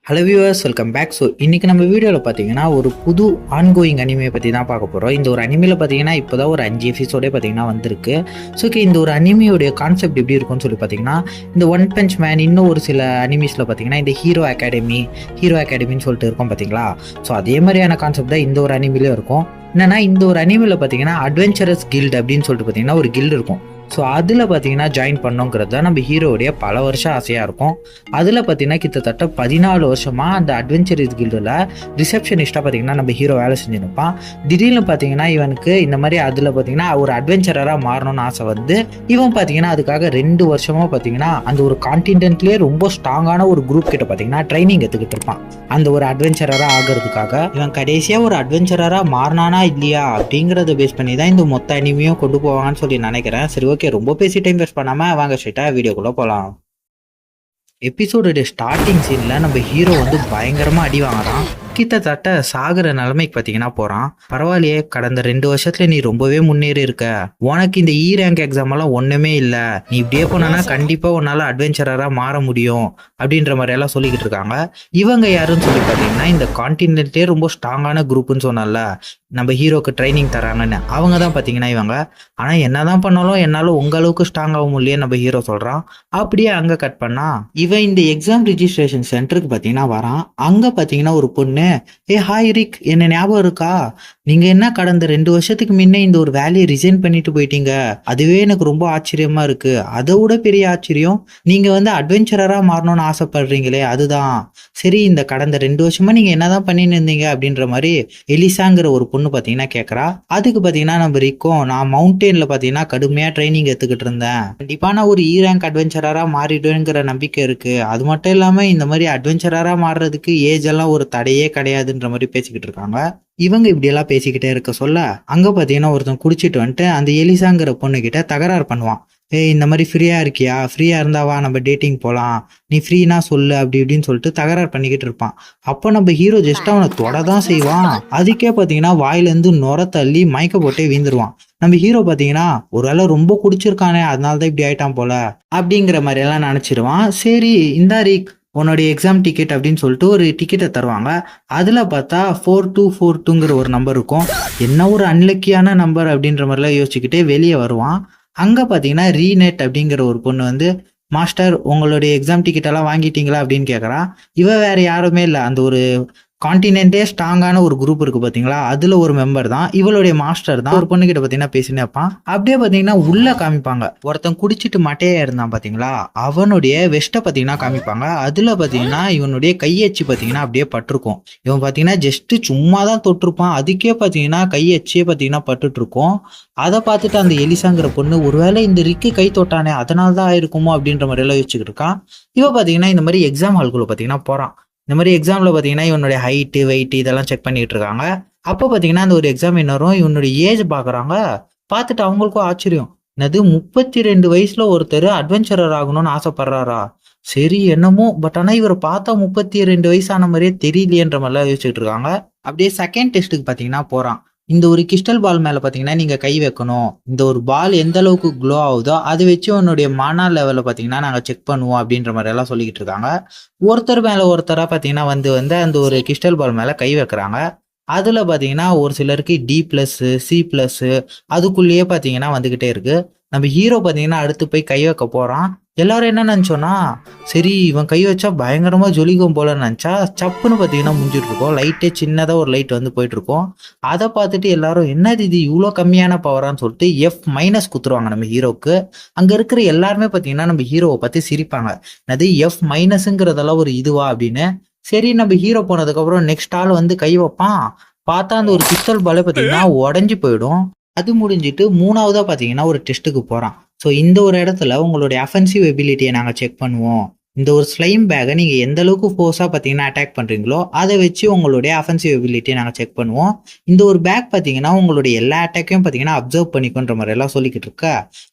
Hello viewers, welcome back. So இன்றைக்கி நம்ம வீடியோவில் பார்த்தீங்கன்னா ஒரு புது ஆன்கோயிங் அனிமையை பற்றி தான் பார்க்க போகிறோம். இந்த ஒரு அனிமையில் பார்த்தீங்கன்னா இப்போ தான் ஒரு 5 எபிசோடே பார்த்தீங்கன்னா வந்திருக்கு. ஸோ இந்த ஒரு அனிமையோடைய கான்செப்ட் எப்படி இருக்கும்னு சொல்லி பார்த்தீங்கன்னா, இந்த ஒன் பஞ்ச் மேன் இன்னும் ஒரு சில அனிமீஸில் பார்த்தீங்கன்னா இந்த ஹீரோ அகாடமின்னு சொல்லிட்டு இருக்கும் பார்த்தீங்களா. ஸோ அதே மாதிரியான கான்செப்ட் தான் இந்த ஒரு அனிமையிலும் இருக்கும். என்னென்னா இந்த ஒரு அனிமையில் பார்த்தீங்கன்னா அட்வென்ச்சரஸ் கில்ட் அப்படின்னு சொல்லிட்டு பார்த்தீங்கன்னா ஒரு கில்டு இருக்கும். ஸோ அதில் பார்த்தீங்கன்னா ஜாயின் பண்ணோங்கிறது தான் நம்ம ஹீரோடைய பல வருஷம் ஆசையாக இருக்கும். அதில் பார்த்தீங்கன்னா கிட்டத்தட்ட 14 வருஷமாக அந்த அட்வென்ச்சரஸ் கில்டில் ரிசப்ஷனிஸ்ட்டாக பார்த்தீங்கன்னா நம்ம ஹீரோ வேலை செஞ்சுருப்பான். திடீர்னு பார்த்தீங்கன்னா இவனுக்கு இந்த மாதிரி அதில் பார்த்தீங்கன்னா ஒரு அட்வென்ச்சரராக மாறணும்னு ஆசை வந்து இவன் பார்த்தீங்கன்னா அதுக்காக 2 வருஷமாக பார்த்தீங்கன்னா அந்த ஒரு கான்டினென்ட்லேயே ரொம்ப ஸ்ட்ராங்கான ஒரு குரூப் கிட்ட பார்த்தீங்கன்னா ட்ரைனிங் எடுத்துக்கிட்டு இருப்பான். அந்த ஒரு அட்வென்ச்சரராக ஆகிறதுக்காக இவன் கடைசியாக ஒரு அட்வென்ச்சரராக மாறினானா இல்லையா அப்படிங்கிறத பேஸ் பண்ணி தான் இந்த மொத்த அனிமையும் கொண்டு போவாங்கன்னு சொல்லி நினைக்கிறேன். சரி, ஓகே, ரொம்ப பேசி டைம் வேஸ்ட் பண்ணாம வாங்க ஸ்ட்ரைட்டா வீடியோக்குள்ள போலாம். எபிசோட ஸ்டார்டிங் சீன்ல நம்ம ஹீரோ வந்து பயங்கரமா அடி வாங்குறான். கிட்டத்தட்ட சாகுற நிலைமைக்கு பார்த்தீங்கன்னா போறான். பரவாயில்லையே, கடந்த 2 வருஷத்துல நீ ரொம்பவே முன்னேறி இருக்க, உனக்கு இந்த ரேங்க் எக்ஸாம் எல்லாம் ஒண்ணுமே இல்லை, நீ இப்படியே போனா கண்டிப்பா உன்னால அட்வென்ச்சரரா மாற முடியும் அப்படின்ற மாதிரி எல்லாம் சொல்லிக்கிட்டு இருக்காங்க. இவங்க யாருன்னு சொல்லி பார்த்தீங்கன்னா இந்த கான்டினென்ட்லேயே ரொம்ப ஸ்ட்ராங்கான குரூப்னு சொன்னால நம்ம ஹீரோக்கு ட்ரைனிங் தராங்கன்னு அவங்க தான் பார்த்தீங்கன்னா இவங்க. ஆனால் என்னதான் பண்ணாலும் என்னால உங்க அளவுக்கு ஸ்ட்ராங் ஆக முடியல நம்ம ஹீரோ சொல்றான். அப்படியே அங்க கட் பண்ணா இவன் இந்த எக்ஸாம் ரிஜிஸ்ட்ரேஷன் சென்டருக்கு பார்த்தீங்கன்னா வரான். அங்க பார்த்தீங்கன்னா ஒரு பொண்ணு, ஹாய் ரிக், என்ன ஞாபகம் இருக்கா, நீங்க என்ன கடந்த 2 வருஷத்துக்கு முன்னே இந்த ஒரு வேலையை ரிசைன் பண்ணிட்டு போயிட்டீங்க, அதுவே எனக்கு ரொம்ப ஆச்சரியமா இருக்கு. அதை விட பெரிய ஆச்சரியம் நீங்க வந்து அட்வென்ச்சரரா மாறணும்னு ஆசைப்படுறீங்களே, அதுதான். சரி, இந்த கடந்த 2 வருஷமா நீங்க என்னதான் பண்ணிட்டு இருந்தீங்க அப்படின்ற மாதிரி எலிசாங்கிற ஒரு பொண்ணு பாத்தீங்கன்னா கேக்குறா. அதுக்கு பாத்தீங்கன்னா நம்ம ரிக்கும், நான் மவுண்டெயின்ல பாத்தீங்கன்னா கடுமையா ட்ரைனிங் எடுத்துக்கிட்டு இருந்தேன், கண்டிப்பா நான் ஒரு ரேங்க் அட்வென்ச்சரரா மாறிடுவேங்கிற நம்பிக்கை இருக்கு. அது மட்டும் இல்லாம இந்த மாதிரி அட்வென்ச்சரரா மாறுறதுக்கு ஏஜ் எல்லாம் ஒரு தடையே கிடையாதுன்ற மாதிரி பேசிக்கிட்டு இருக்காங்க. இவங்க இப்படியெல்லாம் பேசிக்கிட்டே இருக்க சொல்ல அங்க பாத்தீங்கன்னா ஒருத்தன் குடிச்சிட்டு வந்துட்டு அந்த எலிசாங்கிற பொண்ணு கிட்ட தகராறு பண்ணுவான். இந்த மாதிரி ஃப்ரீயா இருக்கியா, ஃப்ரீயா இருந்தாவா நம்ம டேட்டிங் போலாம், நீ ஃப்ரீனா சொல்லு அப்படி இப்படின்னு சொல்லிட்டு தகராறு பண்ணிக்கிட்டு இருப்பான். அப்போ நம்ம ஹீரோ ஜஸ்ட் அவனை தொடதான் செய்வான். அதுக்கே பாத்தீங்கன்னா வாயிலேருந்து நுர தள்ளி மயக்க போட்டே வீந்துருவான். நம்ம ஹீரோ பாத்தீங்கன்னா ஒருவேளை ரொம்ப குடிச்சிருக்கானே அதனாலதான் இப்படி ஆயிட்டான் போல அப்படிங்கிற மாதிரி எல்லாம் நினைச்சிருவான். சரி, இந்த ரீக் உன்னுடைய எக்ஸாம் டிக்கெட் அப்படின்னு சொல்லிட்டு ஒரு டிக்கெட்டை தருவாங்க. அதில் பார்த்தா 4242ங்கிற ஒரு நம்பர் இருக்கும். என்ன ஒரு அன்லக்கியான நம்பர் அப்படின்ற மாதிரிலாம் யோசிச்சுக்கிட்டே வெளியே வருவான். அங்கே பார்த்தீங்கன்னா ரீநெட் அப்படிங்கிற ஒரு பொண்ணு வந்து, மாஸ்டர் உங்களுடைய எக்ஸாம் டிக்கெட் எல்லாம் வாங்கிட்டீங்களா அப்படின்னு கேட்குறா. இவ வேற யாருமே இல்லை, அந்த ஒரு கான்டினென்ட்டே ஸ்ட்ராங்கான ஒரு குரூப் இருக்கு பாத்தீங்களா, அதுல ஒரு மெம்பர் தான் இவளுடைய மாஸ்டர் தான். ஒரு பொண்ணு கிட்ட பாத்தீங்கன்னா பேசினே இருப்பான். அப்படியே பாத்தீங்கன்னா உள்ள காமிப்பாங்க, ஒருத்தன் குடிச்சிட்டு மட்டையா இருந்தான் பாத்தீங்களா, அவனுடைய வெஸ்ட்டை பாத்தீங்கன்னா காமிப்பாங்க. அதுல பாத்தீங்கன்னா இவனுடைய கையச்சு பாத்தீங்கன்னா அப்படியே பட்டிருக்கும். இவன் பாத்தீங்கன்னா ஜஸ்ட் சும்மா தான் தொட்டிருப்பான், அதுக்கே பாத்தீங்கன்னா கையச்சே பாத்தீங்கன்னா பட்டுட்டு இருக்கும். அதை பார்த்துட்டு அந்த எலிசாங்கிற பொண்ணு, ஒருவேளை இந்த ரிக்கு கை தொட்டானே அதனாலதான் ஆயிருக்குமோ அப்படின்ற மாதிரி எல்லாம் யோசிச்சுக்கிட்டு இருக்கான். இவ பாத்தீங்கன்னா இந்த மாதிரி எக்ஸாம் ஹால்குள்ள பாத்தீங்கன்னா போறான். இந்த மாதிரி எக்ஸாமில் பார்த்தீங்கன்னா இவனுடைய ஹைட்டு வெயிட் இதெல்லாம் செக் பண்ணிட்டு இருக்காங்க. அப்போ பார்த்தீங்கன்னா அந்த ஒரு எக்ஸாமினரும் இவனுடைய ஏஜ் பார்க்குறாங்க. பார்த்துட்டு அவங்களுக்கும் ஆச்சரியம், என்னது 32 வயசுல ஒருத்தர் அட்வென்ச்சரர் ஆகணும்னு ஆசைப்படுறாரா, சரி என்னமோ, பட் ஆனால் இவரை பார்த்தா 32 வயசான மாதிரியே தெரியலையன்ற மாதிரிலாம் யோசிச்சுட்டு இருக்காங்க. அப்படியே செகண்ட் டெஸ்ட்டுக்கு பார்த்தீங்கன்னா போகிறான். இந்த ஒரு கிறிஸ்டல் பால் மேலே பார்த்தீங்கன்னா நீங்கள் கை வைக்கணும், இந்த ஒரு பால் எந்த அளவுக்கு க்ளோ ஆகுதோ அதை வச்சு உன்னுடைய மன லெவலில் பார்த்தீங்கன்னா நாங்கள் செக் பண்ணுவோம் அப்படின்ற மாதிரி எல்லாம் சொல்லிக்கிட்டு இருக்காங்க. ஒருத்தர் மேலே ஒருத்தராக பார்த்தீங்கன்னா வந்து அந்த ஒரு கிறிஸ்டல் பால் மேலே கை வைக்கிறாங்க. அதில் பார்த்தீங்கன்னா ஒரு சிலருக்கு D+, C+, அதுக்குள்ளேயே பார்த்தீங்கன்னா வந்துக்கிட்டே இருக்கு. நம்ம ஹீரோ பார்த்தீங்கன்னா அடுத்து போய் கை வைக்க போகிறான். எல்லாரும் என்ன நினச்சோன்னா, சரி இவன் கை வச்சா பயங்கரமாக ஜொலிக்கும் போல நினச்சா சப்புன்னு பார்த்தீங்கன்னா முடிஞ்சிட்டு இருக்கோம். லைட்டே சின்னதாக ஒரு லைட் வந்து போயிட்டு இருக்கோம். அதை பார்த்துட்டு எல்லாரும் என்னது இது இவ்வளோ கம்மியான பவரான்னு சொல்லிட்டு F- குத்துருவாங்க நம்ம ஹீரோக்கு. அங்கே இருக்கிற எல்லாருமே பார்த்தீங்கன்னா நம்ம ஹீரோவை பற்றி சிரிப்பாங்க, அது F- ஒரு இதுவா அப்படின்னு. சரி, நம்ம ஹீரோ போனதுக்கப்புறம் நெக்ஸ்ட் ஆள் வந்து கை வைப்பான். பார்த்தா அந்த ஒரு கிறிஸ்டல் பாலே பார்த்தீங்கன்னா உடஞ்சி போயிடும். அது முடிஞ்சிட்டு 3ஆவதா பார்த்தீங்கன்னா ஒரு டெஸ்ட்டுக்கு போகிறான். ஸோ இந்த ஒரு இடத்துல உங்களுடைய அஃபென்சிவ் எபிலிட்டியை நாங்கள் செக் பண்ணுவோம். இந்த ஒரு ஸ்லைம் பேக்கை நீங்கள் எந்த அளவுக்கு ஃபோர்ஸாக பார்த்தீங்கன்னா அட்டாக் பண்ணுறீங்களோ அதை வச்சு உங்களுடைய அஃபென்சிவ் எபிலிட்டியை நாங்கள் செக் பண்ணுவோம். இந்த ஒரு பேக் பார்த்தீங்கன்னா உங்களுடைய எல்லா அட்டாக்கையும் பார்த்தீங்கன்னா அப்சர்வ் பண்ணிக்கொன்ற மாதிரி எல்லாம் சொல்லிக்கிட்டு இருக்க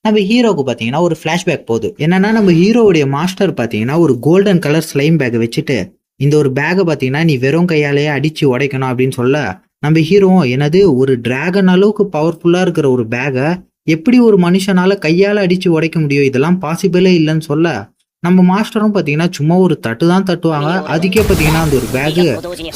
நம்ம ஹீரோக்கு பார்த்தீங்கன்னா ஒரு ஃப்ளாஷ்பேக் போகுது. என்னன்னா நம்ம ஹீரோவுடைய மாஸ்டர் பார்த்தீங்கன்னா ஒரு கோல்டன் கலர் ஸ்லைம் பேக்கை வச்சுட்டு இந்த ஒரு பேக்கை பார்த்தீங்கன்னா நீ வெறும் கையாலேயே அடித்து உடைக்கணும் அப்படின்னு சொல்ல, நம்ம ஹீரோ என்னது ஒரு டிராகன் அளவுக்கு பவர்ஃபுல்லாக இருக்கிற ஒரு பேக்கை எப்படி ஒரு மனுஷனால கையால் அடித்து உடைக்க முடியும், இதெல்லாம் பாசிபிளே இல்லைன்னு சொல்ல நம்ம மாஸ்டரும் பார்த்தீங்கன்னா சும்மா ஒரு தட்டு தான் தட்டுவாங்க. அதுக்கே பார்த்தீங்கன்னா அந்த ஒரு பேகு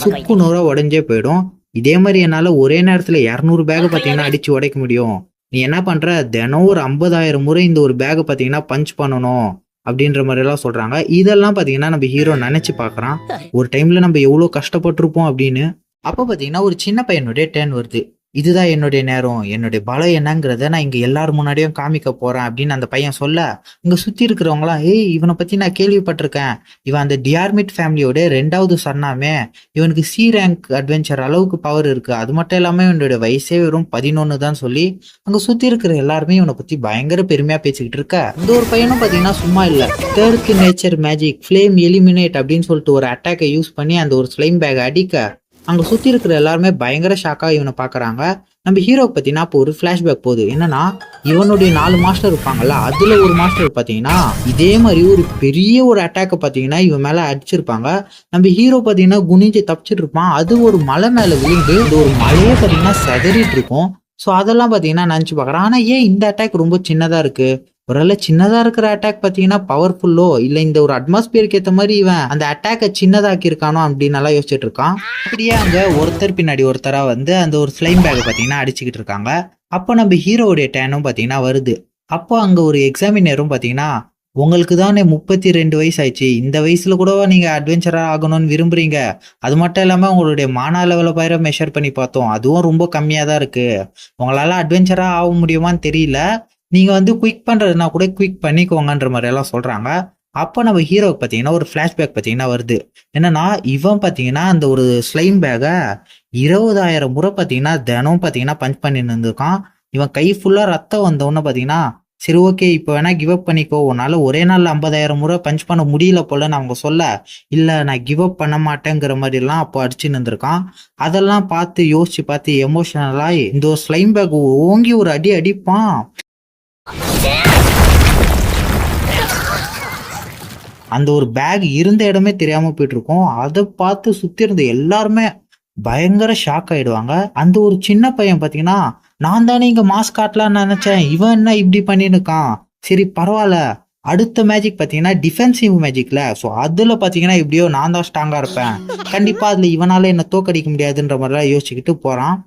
சுக்கு நூறா உடைஞ்சே போயிடும். இதே மாதிரி என்னால ஒரே நேரத்துல 200 பேக் பார்த்தீங்கன்னா அடிச்சு உடைக்க முடியும். நீ என்ன பண்ற? தினம் ஒரு 50,000 முறை இந்த ஒரு பேக் பார்த்தீங்கன்னா பஞ்ச் பண்ணணும் அப்படின்ற மாதிரி எல்லாம் சொல்றாங்க. இதெல்லாம் பார்த்தீங்கன்னா நம்ம ஹீரோ நினைச்சு பார்க்கறான். ஒரு டைம்ல நம்ம எவ்வளவு கஷ்டப்பட்டிருப்போம் அப்படின்னு. அப்ப பார்த்தீங்கன்னா ஒரு சின்ன பையனுடைய டர்ன் வருது. இதுதான் என்னுடைய நேரம். என்னுடைய பலம் என்னங்கிறத நான் இங்க எல்லார் முன்னாடியும் காமிக்க போறேன் அப்படின்னு அந்த பையன் சொல்ல, இங்க சுத்தி இருக்கிறவங்களாம், ஏய் இவனை பத்தி நான் கேள்விப்பட்டிருக்கேன். இவன் அந்த டியார்மிட் ஃபேமிலியோட 2வது சன்னாமே. இவனுக்கு சி ரேங்க் அட்வென்ச்சர் அளவுக்கு பவர் இருக்கு. அது மட்டும் இல்லாம இவனுடைய வயசே வெறும் 11 தான் சொல்லி அங்க சுத்தி இருக்கிற எல்லாருமே இவனை பத்தி பயங்கர பெருமையா பேசிக்கிட்டு இருக்க. இந்த ஒரு பையனும் பாத்தீங்கன்னா சும்மா இல்ல. Third nature magic flame eliminate அப்படின்னு சொல்லிட்டு ஒரு அட்டாக்கை யூஸ் பண்ணி அந்த ஒரு ஸ்லைம் பேக் அடிக்க அங்க சுத்தி இருக்கிற எல்லாருமே பயங்கர ஷாக்கா இவனை பாக்குறாங்க. நம்ம ஹீரோக்கு பாத்தீங்கன்னா இப்போ ஒரு பிளாஷ்பேக் போகுது. என்னன்னா இவனுடைய 4 மாஸ்டர் இருப்பாங்கல்ல, அதுல ஒரு மாஸ்டர் பாத்தீங்கன்னா இதே மாதிரி ஒரு பெரிய ஒரு அட்டாக்க பாத்தீங்கன்னா இவன் மேல அடிச்சிருப்பாங்க. நம்ம ஹீரோ பாத்தீங்கன்னா குனிஞ்சு தப்பிச்சிட்டு இருப்பான். அது ஒரு மலை மேல விழுந்து இந்த ஒரு மலையே பாத்தீங்கன்னா செதறிட்டு இருக்கும். ஸோ அதெல்லாம் பாத்தீங்கன்னா நினைச்சு பாக்குறான். ஆனா ஏன் இந்த அட்டாக் ரொம்ப சின்னதா இருக்கு? ஒருவேளை சின்னதா இருக்கிற அட்டாக் பாத்தீங்கன்னா பவர்ஃபுல்லோ இல்ல இந்த ஒரு அட்மாஸ்பியருக்கு ஏத்த மாதிரி இவன் அந்த அட்டாக்கை சின்னதாக்கி இருக்கானோ அப்படின்னு நல்லா யோசிச்சுட்டு இருக்கான். அப்படியே அங்க ஒருத்தர் பின்னாடி ஒருத்தரா வந்து அந்த ஒரு ஸ்லைம் பேக் பாத்தீங்கன்னா அடிச்சுக்கிட்டு இருக்காங்க. அப்போ நம்ம ஹீரோவுடைய டேனும் பாத்தீங்கன்னா வருது. அப்போ அங்க ஒரு எக்ஸாமினரும் பாத்தீங்கன்னா, உங்களுக்கு தானே 32 வயசு ஆயிடுச்சு, இந்த வயசுல கூட நீங்க அட்வென்ச்சரா ஆகணும்னு விரும்புறீங்க. அது மட்டும் இல்லாம உங்களுடைய மானா லெவல பயிர மெஷர் பண்ணி பார்த்தோம், அதுவும் ரொம்ப கம்மியா தான் இருக்கு. உங்களால அட்வென்ச்சரா ஆக முடியுமான்னு தெரியல. நீங்க வந்து குயிக் பண்றதுனா கூட குயிக் பண்ணிக்கோங்கன்ற மாதிரி எல்லாம் சொல்றாங்க. அப்போ நம்ம ஹீரோவுக்கு பார்த்தீங்கன்னா ஒரு ஃபிளாஷ்பேக் பார்த்தீங்கன்னா வருது. என்னன்னா இவன் பார்த்தீங்கன்னா அந்த ஒரு ஸ்லைம் பேக்கை 20,000 முறை பார்த்தீங்கன்னா தினம் பார்த்தீங்கன்னா பஞ்ச் பண்ணி இருந்திருக்கான். இவன் கை ஃபுல்லா ரத்தம் வந்தவொன்னு பார்த்தீங்கன்னா, சரி ஓகே இப்போ வேணா கிவ் அப் பண்ணிக்கோ, உன்னால ஒரே நாள் 50,000 முறை பஞ்ச் பண்ண முடியல போலன்னு அவங்க சொல்ல, இல்ல நான் கிவ் அப் பண்ண மாட்டேங்கிற மாதிரி எல்லாம் அப்போ அடிச்சு நின்றுருக்கான். அதெல்லாம் பார்த்து யோசிச்சு பார்த்து எமோஷனலா இந்த ஒரு ஸ்லைம் பேக் ஓங்கி ஒரு அடி அடிப்பான். அந்த ஒரு பேக் இருந்த இடமே தெரியாம போயிட்டு இருக்கும். அதை பார்த்து சுத்தி இருந்த எல்லாருமே பயங்கர ஷாக் ஆயிடுவாங்க. அந்த ஒரு சின்ன பையன் பாத்தீங்கன்னா, நான் தானே இங்க மாஸ்க் காட்டலாம்னு நினைச்சேன், இவன் என்ன இப்படி பண்ணிருக்கான், சரி பரவாயில்ல, அடுத்த மேஜிக் பாத்தீங்கன்னா டிஃபென்சிவ் மேஜிக்ல, ஸோ அதுல பாத்தீங்கன்னா எப்படியோ நான் தான் ஸ்ட்ராங்கா இருப்பேன், கண்டிப்பா அதுல இவனால என்ன தோக்கடிக்க முடியாதுன்ற மாதிரிலாம் யோசிச்சுக்கிட்டு போறான்.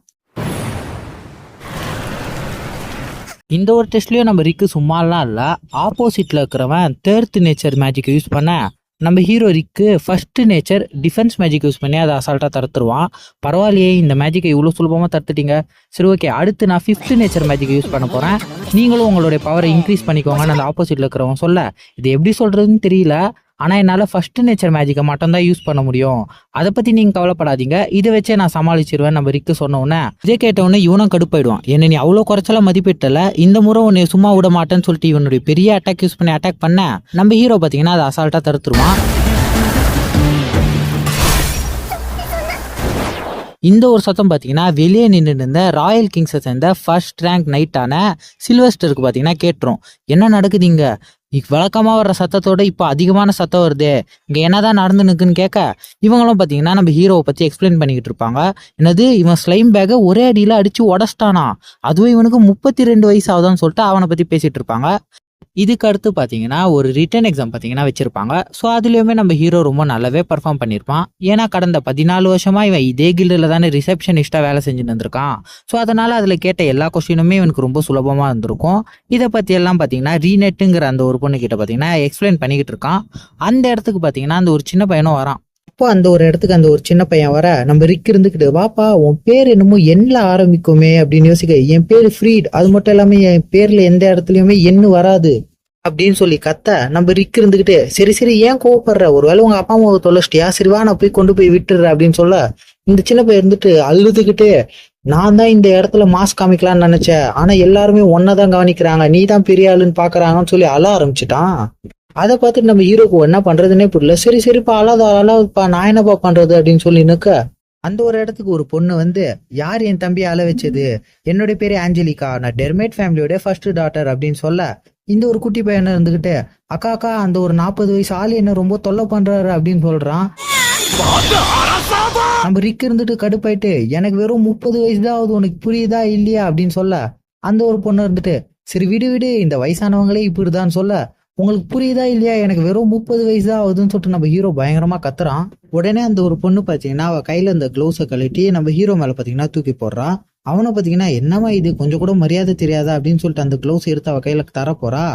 இந்த ஒரு டெஸ்ட்லயும் நம்ம ரிக்கு சும்மாலாம் இல்லை. ஆப்போசிட்ல இருக்கிறவன் தேர்ட் நேச்சர் மேஜிக் யூஸ் பண்ண நம்ம ஹீரோ ரிக்கு first nature defence magic use பண்ணி அதை அசால்ட்டாக தடுத்துருவான். பரவாயில்லையே, இந்த மேஜிக்கை இவ்வளோ சுலபமாக தடுத்துட்டீங்க, சரி ஓகே அடுத்து நான் 5th நேச்சர் மேஜிக் யூஸ் பண்ண போகிறேன், நீங்களும் உங்களுடைய பவரை இன்க்ரீஸ் பண்ணிக்கோங்கன்னு அந்த ஆப்போசிட்டில் இருக்கிறவங்க சொல்ல, இது எப்படி சொல்கிறதுன்னு தெரியல, ஆனால் என்னால் ஃபர்ஸ்ட் நேச்சர் மேஜிக்கை மட்டும் தான் யூஸ் பண்ண முடியும், அதை பற்றி நீங்கள் கவலைப்படாதீங்க, இதை வச்சே நான் சமாளிச்சிருவேன் நம்ம ரிக்கு சொன்ன உடனே. இதே கேட்டவுடனே இவனும் கடுப்பாயிடுவான். என்ன நீ அவ்வளோ குறைச்சலாம் மதிப்பிட்டல, இந்த முறை உன்னை சும்மா விட மாட்டேன்னு சொல்லிட்டு இவனுடைய பெரிய அட்டாக் யூஸ் பண்ணி அட்டாக் பண்ண நம்ம ஹீரோ பார்த்தீங்கன்னா அதை அசால்ட்டாக தடுத்துருவான். இந்த ஒரு சத்தம் பார்த்தீங்கன்னா வெளியே நின்று இருந்த ராயல் கிங்ஸை சேர்ந்த ஃபர்ஸ்ட் ரேங்க் நைட்டான சில்வஸ்டருக்கு பார்த்தீங்கன்னா கேட்டுரும். என்ன நடக்குதுங்க, வழக்கமாக வர்ற சத்தத்தோட இப்போ அதிகமான சத்தம் வருது, இங்கே என்னதான் நடந்து நிற்குன்னு கேட்க இவங்களும் பார்த்தீங்கன்னா நம்ம ஹீரோவை பற்றி எக்ஸ்பிளைன் பண்ணிக்கிட்டு இருப்பாங்க. என்னது இவன் ஸ்லைம் பேக்கை ஒரே அடியில் அடித்து உடச்சிட்டானா, அதுவும் இவனுக்கு 32 வயசு ஆகுதான்னு சொல்லிட்டு அவனை பற்றி பேசிகிட்டு இருப்பாங்க. இதுக்கு அடுத்து பார்த்தீங்கன்னா ஒரு ரிட்டன் எக்ஸாம் பார்த்தீங்கன்னா வச்சிருப்பாங்க. ஸோ அதுலேயுமே நம்ம ஹீரோ ரொம்ப நல்லாவே பர்ஃபார்ம் பண்ணியிருப்பான். ஏன்னா கடந்த 14 வருஷமா இவன் இதே கில்டில் தானே ரிசப்ஷனிஸ்டாக வேலை செஞ்சுட்டு இருந்திருக்கான். ஸோ அதனால அதில் கேட்ட எல்லா கொஸ்டினுமே இவனுக்கு ரொம்ப சுலபமாக இருந்திருக்கும். இதை பற்றி எல்லாம் பார்த்தீங்கன்னா ரீநெட்டுங்கிற அந்த ஒரு பொண்ணு கிட்ட பார்த்தீங்கன்னா எக்ஸ்பிளைன் பண்ணிக்கிட்டு இருக்கான். அந்த இடத்துக்கு பார்த்தீங்கன்னா அந்த ஒரு சின்ன பையனும் வரான். அப்போ அந்த ஒரு இடத்துக்கு அந்த ஒரு சின்ன பையன் வர நம்ம ரிக் இருந்துக்கிட்டு, வாப்பா உன் பேர் என்னமோ எண்ணில் ஆரம்பிக்குமே அப்படின்னு யோசிக்க, என் பேர் ஃப்ரீட், அது மட்டும் இல்லாம என் பேர்ல எந்த இடத்துலயுமே எண்ணு வராது அப்படின்னு சொல்லி கத்த நம்ம ரிக் இருந்துகிட்டு, சரி சரி ஏன் கோவப்படுற, ஒருவேளை உங்க அப்பா அம்மாவை தொலைச்சிட்டியா, சரிவா நான் போய் கொண்டு போய் விட்டுற அப்படின்னு சொல்ல இந்த சின்ன பையன் இருந்துட்டு அழுதுகிட்டு, நான் தான் இந்த இடத்துல மாஸ்க் காமிக்கலாம்னு நினைச்சேன், ஆனா எல்லாருமே ஒன்னதான் கவனிக்கிறாங்க, நீ தான் பெரிய ஆளுன்னு பாக்குறாங்கன்னு சொல்லி அழ ஆரம்பிச்சுட்டான். அதை பார்த்துட்டு நம்ம ஹீரோக்கு என்ன பண்றதுன்னே புரியல. சரி சரிப்பா அழாதப்பா, நான் என்னப்பா பண்றது அப்படின்னு சொல்லி நிற்க அந்த ஒரு இடத்துக்கு ஒரு பொண்ணு வந்து, யார் என் தம்பியை அழ வச்சது, என்னுடைய பேரு ஆஞ்சலிகா, நான் டெர்மேட் ஃபேமிலியோட ஃபர்ஸ்ட் டாட்டர் அப்படின்னு சொல்ல இந்த ஒரு குட்டி பையனை இருந்துகிட்டு, அக்கா அக்கா அந்த ஒரு 40 வயசு ஆளு என்ன ரொம்ப தொல்லை பண்றாரு அப்படின்னு சொல்றான். நம்ம ரிக் இருந்துட்டு கடுப்பாயிட்டு, எனக்கு வெறும் 30 வயசு தான் ஆகுது, உனக்கு புரியுதா இல்லையா அப்படின்னு சொல்ல அந்த ஒரு பொண்ணு இருந்துட்டு, சரி விடு விடு, இந்த வயசானவங்களே இப்படிதான் சொல்ல, உங்களுக்கு புரியுதா இல்லையா, எனக்கு வெறும் 30 வயசு தான் ஆகுதுன்னு சொல்லிட்டு நம்ம ஹீரோ பயங்கரமா கத்துறான். உடனே அந்த ஒரு பொண்ணு பாத்தீங்கன்னா அவ கையில இந்த க்ளவுஸை கழட்டி நம்ம ஹீரோ மேல பாத்தீங்கன்னா தூக்கி போடுறா. அவனை பாத்தீங்கன்னா என்னமா இது, கொஞ்சம் கூட மரியாதை தெரியாதா அப்படின்னு சொல்லிட்டு அந்த க்ளவுஸ் எடுத்து அவ கையில தர போறா.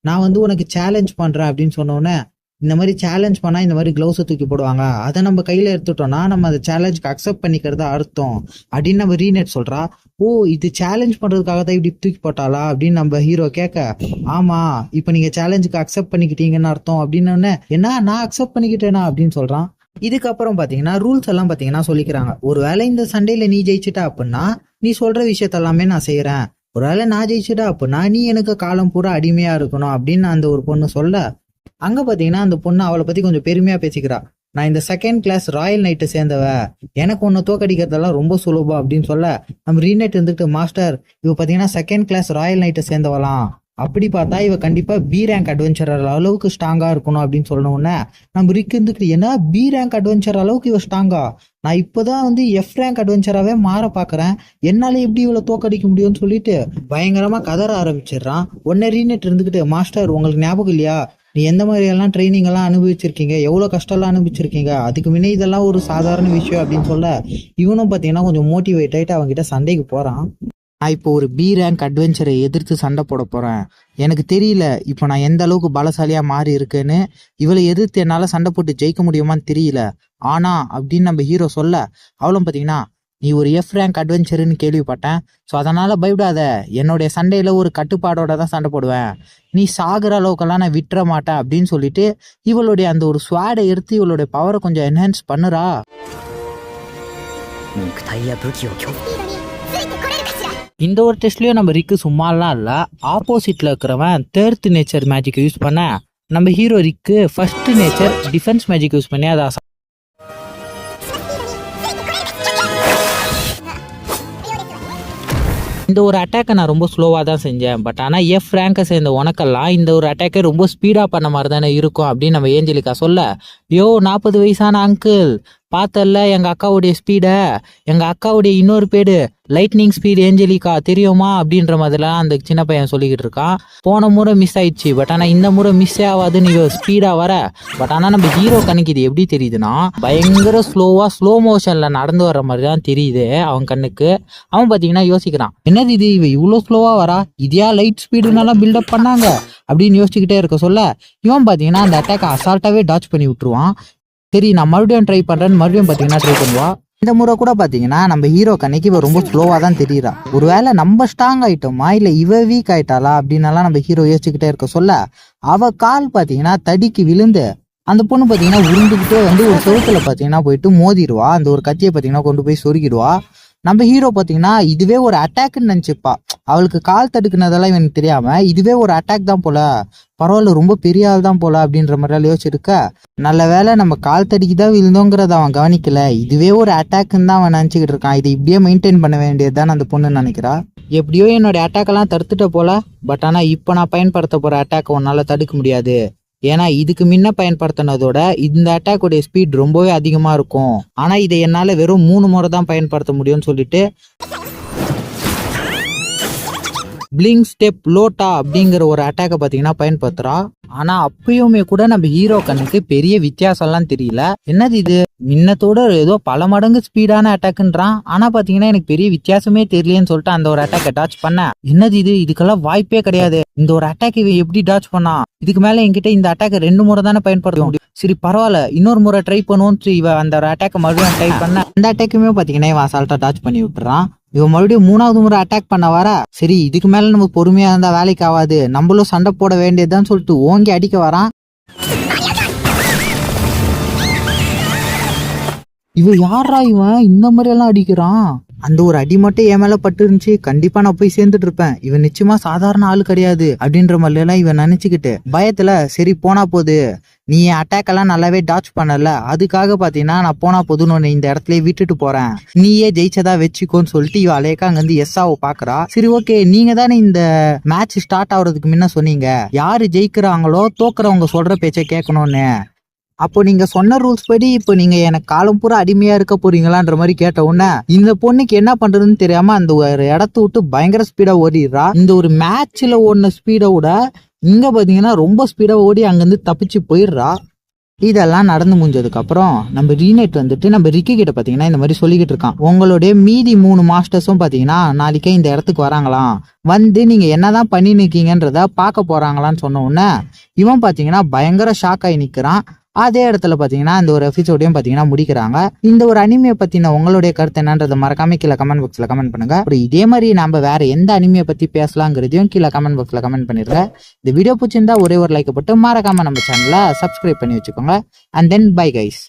நான் வந்து உனக்கு சேலஞ்ச் பண்றேன் அப்படின்னு சொன்ன உடனே, இந்த மாதிரி சேலஞ்ச் பண்ணா இந்த மாதிரி க்ளவுஸை தூக்கி போடுவாங்க, அதை நம்ம கையில எடுத்துட்டோம்னா நம்ம அந்த சேலஞ்சுக்கு அக்செப்ட் பண்ணிக்கிறதா அர்த்தம் அப்படின்னு நம்ம ரீநெட் சொல்றா. ஓ, இது சேலஞ்ச் பண்றதுக்காக தான் இப்படி தூக்கி போட்டாளா அப்படின்னு நம்ம ஹீரோ கேட்க, ஆமா இப்ப நீங்க சேலஞ்சுக்கு அக்செப்ட் பண்ணிக்கிட்டீங்கன்னு அர்த்தம் அப்படின்னு. என்ன, நான் அக்செப்ட் பண்ணிக்கிட்டேனா அப்படின்னு சொல்றான். இதுக்கப்புறம் பாத்தீங்கன்னா ரூல்ஸ் எல்லாம் பாத்தீங்கன்னா சொல்லிக்கிறாங்க. ஒருவேளை இந்த சண்டையில நீ ஜெயிச்சுட்டா அப்படின்னா நீ சொல்ற விஷயத்த எல்லாமே நான் செய்யறேன், ஒருவேளை நான் ஜெயிச்சுட்டா அப்படின்னா நீ எனக்கு காலம் பூரா அடிமையா இருக்கணும் அப்படின்னு அந்த ஒரு பொண்ணு சொல்ல, அங்க பாத்தீங்கன்னா அந்த பொண்ணு அவளை பத்தி கொஞ்சம் பெருமையா பேசிக்கிறா. நான் இந்த செகண்ட் கிளாஸ் ராயல் நைட்டை சேர்ந்தவ, எனக்கு ஒன்னு தோக்கடிக்கிறதெல்லாம் ரொம்ப சுலபம் அப்படின்னு சொல்ல, நம்ம ரீநைட் இருந்துட்டு, மாஸ்டர் இவ பாத்தீங்கன்னா செகண்ட் கிளாஸ் ராயல் நைட்டை சேர்ந்தவலாம், அப்படி பார்த்தா இவ கண்டிப்பா பி ரேங்க் அட்வென்ச்சரர் அளவுக்கு ஸ்ட்ராங்கா இருக்கணும் அப்படின்னு சொல்லணும்னு நம்ம ரிக் இருந்துட்டு, ஏன்னா பி ரேங்க் அட்வென்ச்சர் அளவுக்கு இவ ஸ்ட்ராங்கா, நான் இப்பதான் வந்து எஃப் ரேங்க் அட்வென்ச்சராகவே மாற பாக்குறேன், என்னால எப்படி இவ்வளவு தோக்கடிக்க முடியும்னு சொல்லிட்டு பயங்கரமா கதற ஆரம்பிச்சிடுறான். உடனே ரீநெட் இருந்துகிட்டு, மாஸ்டர் உங்களுக்கு ஞாபகம் இல்லையா, நீ எந்த மாதிரி எல்லாம் ட்ரைனிங் எல்லாம் அனுபவிச்சிருக்கீங்க, எவ்வளவு கஷ்டம் எல்லாம் அனுபவிச்சிருக்கீங்க, அதுக்கு முன்னே இதெல்லாம் ஒரு சாதாரண விஷயம் அப்படின்னு சொல்ல, இவனும் பாத்தீங்கன்னா கொஞ்சம் மோட்டிவேட் ஆயிட்டு அவங்க கிட்ட சண்டைக்கு போறான். நான் இப்போ ஒரு பி ரேங்க் அட்வென்ச்சரை எதிர்த்து சண்டை போட போறேன், எனக்கு தெரியல இப்போ நான் எந்த அளவுக்கு பலசாலியா மாறி இருக்கேன்னு, இவளை எதிர்த்து என்னால சண்டை போட்டு ஜெயிக்க முடியுமான்னு தெரியல, ஆனா அப்படின்னு நம்ம ஹீரோ சொல்ல, அவளும் பாத்தீங்கன்னா, நீ ஒரு எஃப் ரேங்க் அட்வென்ச்சர்னு கேள்விப்பட்டேன், ஸோ அதனால பயப்படாத, என்னுடைய சண்டையில ஒரு கட்டுப்பாடோட தான் சண்டை போடுவேன், நீ சாகுற அளவுக்கெல்லாம் நான் விட்டுற மாட்டேன் அப்படின்னு சொல்லிட்டு இவளுடைய அந்த ஒரு ஸ்வாடை எடுத்து இவளுடைய பவரை கொஞ்சம் என்ஹான்ஸ் பண்ணுறா. இந்த ஒரு டெஸ்ட்லயும் நம்ம ரிக்கு சும்மாலாம் இல்லை, ஆப்போசிட்ல இருக்கிறவன் தேர்ட் நேச்சர் மேஜிக் யூஸ் பண்ண நம்ம ஹீரோ ரிக்கு first nature defence magic use பண்ணி அதை இந்த ஒரு அட்டாக்கை நான் ரொம்ப ஸ்லோவாக தான் செஞ்சேன், பட் ஆனால் எஃப் ரேங்கை சேர்ந்த உனக்கெல்லாம் இந்த ஒரு அட்டாக்கை ரொம்ப ஸ்பீடாக பண்ண மாதிரி தானே இருக்கும் அப்படின்னு நம்ம ஏஞ்சலிக்கா சொல்ல, யோ 40 வயசான அங்கிள் பார்த்தல எங்கள் அக்காவுடைய ஸ்பீடை, எங்கள் அக்காவுடைய இன்னொரு பேடு லைட்னிங் ஸ்பீடு ஏஞ்சலிக்கா தெரியுமா அப்படின்ற மாதிரிலாம் அந்த சின்ன பையன் சொல்லிக்கிட்டு இருக்கான். போன முறை மிஸ் ஆயிடுச்சு, பட் ஆனால் இந்த முறை மிஸ் ஆகாதுன்னு ஸ்பீடாக வர, பட் ஆனால் நம்ம ஹீரோ கணக்கு இது எப்படி தெரியுதுன்னா பயங்கர ஸ்லோவாக ஸ்லோ மோஷனில் நடந்து வர்ற மாதிரி தான் தெரியுது அவன் கண்ணுக்கு. அவன் பார்த்தீங்கன்னா யோசிக்கிறான், என்னது இது இவ இவ்வளோ ஸ்லோவாக வரா, இதையா லைட் ஸ்பீடுனாலாம் பில்டப் பண்ணாங்க அப்படின்னு யோசிச்சுக்கிட்டே இருக்க சொல்ல, இவன் பார்த்தீங்கன்னா அந்த அட்டாக்கை அசால்ட்டாகவே டாச் பண்ணி விட்டுருவான். சரி நான் மறுபடியும் ட்ரை பண்றேன்னு மறுபடியும் பாத்தீங்கன்னா ட்ரை பண்ணுவா. இந்த முறை கூட பாத்தீங்கன்னா நம்ம ஹீரோ கண்ணைக்கு இவ ரொம்ப ஸ்லோவா தான் தெரியுறா, ஒருவேளை நம்ம ஸ்ட்ராங் ஆயிட்டோமா இல்ல இவ வீக் ஆயிட்டாளா அப்படின்னாலாம் நம்ம ஹீரோ யோசிச்சுக்கிட்டே இருக்க சொல்ல, அவ கால் பாத்தீங்கன்னா தடிக்கு விழுந்து அந்த பொண்ணு பாத்தீங்கன்னா உருண்டுகிட்டே வந்து ஒரு செவுத்துல பாத்தீங்கன்னா போயிட்டு மோதிடுவா, அந்த ஒரு கத்தியை பாத்தீங்கன்னா கொண்டு போய் சொருகிடுவா. நம்ம ஹீரோ பாத்தீங்கன்னா இதுவே ஒரு அட்டாக்னு நினைச்சுப்பா, அவளுக்கு கால் தடுக்குனதெல்லாம் இவனுக்கு தெரியாம இதுவே ஒரு அட்டாக் தான் போல, பரவாயில்ல ரொம்ப பெரிய ஆள் தான் போல அப்படின்ற மாதிரி யோசிச்சிருக்க, நல்ல வேலை நம்ம கால் தடிக்கு தான் விழுந்தோங்கிறத அவன் கவனிக்கல, இதுவே ஒரு அட்டாக்ன்னு தான் அவன் நினைச்சுக்கிட்டு இருக்கான், இதை இப்படியே மெயின்டைன் பண்ண வேண்டியதுதான் அந்த பொண்ணு நினைக்கிறா. எப்படியோ என்னோட அட்டாக்கெல்லாம் தடுத்துட்ட போல, பட் ஆனா இப்போ நான் பயன்படுத்த போற அட்டாக் உன்னால தடுக்க முடியாது, ஏன்னா இதுக்கு முன்ன பயன்படுத்தினதோட இந்த அட்டாக்கோடைய ஸ்பீட் ரொம்பவே அதிகமா இருக்கும், ஆனா இதை என்னால வெறும் 3 முறை தான் பயன்படுத்த முடியும்னு சொல்லிட்டு பிளிங்க் ஸ்டெப் லோட்டா அப்படிங்கிற ஒரு அட்டாக்கை பார்த்தீங்கன்னா பயன்படுத்துறா. ஆனா அப்பயுமே கூட நம்ம ஹீரோ கண்ணுக்கு பெரிய வித்தியாசம்லாம் தெரியல, என்னது இது மின்னத்தோட ஏதோ பல மடங்கு ஸ்பீடான அட்டாக்ன்றான், ஆனா பாத்தீங்கன்னா எனக்கு பெரிய வித்தியாசமே தெரியலன்னு சொல்லிட்டு அந்த ஒரு அட்டாக் டாச் பண்ண, என்னது இது இதுக்கெல்லாம் வாய்ப்பே கிடையாது, இந்த ஒரு அட்டாக் இவன் எப்படி டாச் பண்ணா, இதுக்கு மேல என்கிட்ட இந்த அட்டாக்கை 2 முறை தானே பயன்படுத்த முடியும், சரி பரவாயில்ல இன்னொரு முறை ட்ரை பண்ணுவோம், இவன் அந்த ஒரு அட்டாக்கை மறுபடியும் ட்ரை பண்ண, அந்த அட்டாக்குமே பாத்தீங்கன்னா இவன் அசால்ட்டா டாச் பண்ணி விட்டுறான். இவன் மறுபடியும் 3வது முறை அட்டாக் பண்ண வர, சரி இதுக்கு மேல நம்ம பொறுமையா இருந்தா வேலைக்கு ஆகாது, நம்மளும் சண்டை போட வேண்டியதுதான் சொல்லிட்டு ஓங்கி அடிக்க வரான். இவன் யாரா இவன் இந்த மாதிரி எல்லாம் அடிக்கிறான், அந்த ஒரு அடி மட்டும் என் மேல பட்டு இருந்துச்சு கண்டிப்பா நான் போய் சேர்ந்துட்டு இருப்பேன், இவன் நிச்சயமா சாதாரண ஆளு கிடையாது அப்படின்ற மாதிரி எல்லாம் இவன் நினைச்சுக்கிட்டு பயத்துல சரி போனா போது, நீ என் அட்டாக் எல்லாம் நல்லாவே டாச் பண்ணல, அதுக்காக பாத்தீங்கன்னா நான் போனா போதுன்னு இந்த இடத்துல விட்டுட்டு போறேன், நீயே ஜெயிச்சதா வச்சுக்கோன்னு சொல்லிட்டு இவ அலேக்கா அங்க வந்து எஸ்ஸாவை பாக்குறா. சரி ஓகே, நீங்க தானே இந்த மேட்ச் ஸ்டார்ட் ஆகுறதுக்கு முன்ன சொன்னீங்க யாரு ஜெயிக்கிறாங்களோ தோக்குறவங்க சொல்ற பேச்சை கேட்கணும்னு, அப்போ நீங்க சொன்ன ரூல்ஸ் படி இப்போ நீங்க எனக்கு காலம் பூரா அடிமையா இருக்க போறீங்களான்ற மாதிரி கேட்ட உடனே இந்த பொண்ணுக்கு என்ன பண்றதுன்னு தெரியாம அந்த ஒரு இடத்த விட்டு பயங்கர ஸ்பீடா ஓடிடுறா. இந்த ஒரு மேட்ச்ல ஓடின ஸ்பீடை விட இங்க பாத்தீங்கன்னா ரொம்ப ஸ்பீடா ஓடி அங்கிருந்து தப்பிச்சு போயிடுறா. இதெல்லாம் நடந்து முடிஞ்சதுக்கு அப்புறம் நம்ம ரீனேட் வந்துட்டு நம்ம ரிக்கி கிட்ட பாத்தீங்கன்னா இந்த மாதிரி சொல்லிக்கிட்டு இருக்கான். உங்களுடைய மீதி 3 மாஸ்டர்ஸும் பாத்தீங்கன்னா நாளைக்கே இந்த இடத்துக்கு வராங்களாம், வந்து நீங்க என்னதான் பண்ணி நிக்கீங்கன்றத பார்க்க போறாங்களான்னு சொன்ன உடனே இவன் பாத்தீங்கன்னா பயங்கர ஷாக் ஆகி நிக்கிறான். அதே இடத்துல பாத்தீங்கன்னா இந்த ஒரு எபிசோடையும் பாத்தீங்கன்னா முடிக்கிறாங்க. இந்த ஒரு அனிமையை பத்தின உங்களுடைய கருத்து என்னன்றதை மறக்காம கீழே கமெண்ட் பாக்ஸ்ல கமெண்ட் பண்ணுங்க. அப்புறம் இதே மாதிரி நம்ம வேற எந்த அனிமையை பத்தி பேசலாங்கிறதையும் கீழே கமெண்ட் பாக்ஸ்ல கமெண்ட் பண்ணிடுங்க. இந்த வீடியோ பிடிச்சிருந்தா ஒரே ஒரு லைக் போட்டு மறக்காம நம்ம சேனலை சப்ஸ்கிரைப் பண்ணி வச்சுக்கோங்க. And then bye guys.